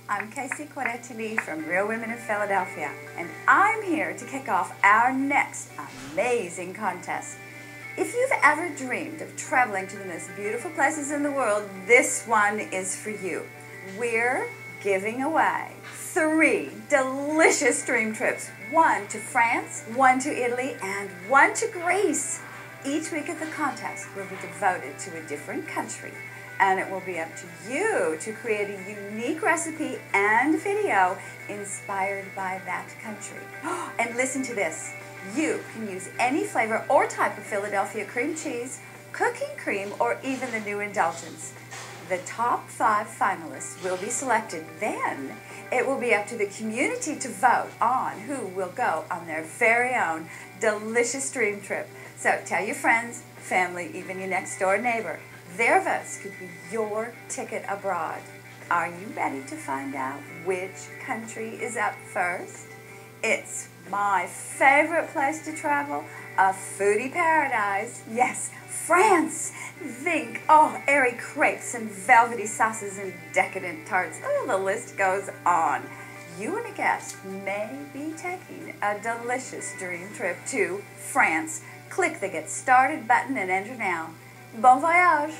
I'm Casey Quarettini from Real Women in Philadelphia, and I'm here to kick off our next amazing contest. If you've ever dreamed of traveling to the most beautiful places in the world, this one is for you. We're giving away 3 delicious dream trips, 1 to France, 1 to Italy, and 1 to Greece. Each week of the contest will be devoted to a different country, and it will be up to you to create a unique recipe and video inspired by that country. And listen to this. You can use any flavor or type of Philadelphia cream cheese, cooking cream, or even the new indulgence. The top 5 finalists will be selected. Then it will be up to the community to vote on who will go on their very own delicious dream trip. So tell your friends, family, even your next door neighbor. Their votes could be your ticket abroad. Are you ready to find out which country is up first? It's my favorite place to travel, a foodie paradise. Yes, France. Think, airy crepes and velvety sauces and decadent tarts. The list goes on. You and a guest may be taking a delicious dream trip to France. Click the Get Started button and enter now. Bon voyage!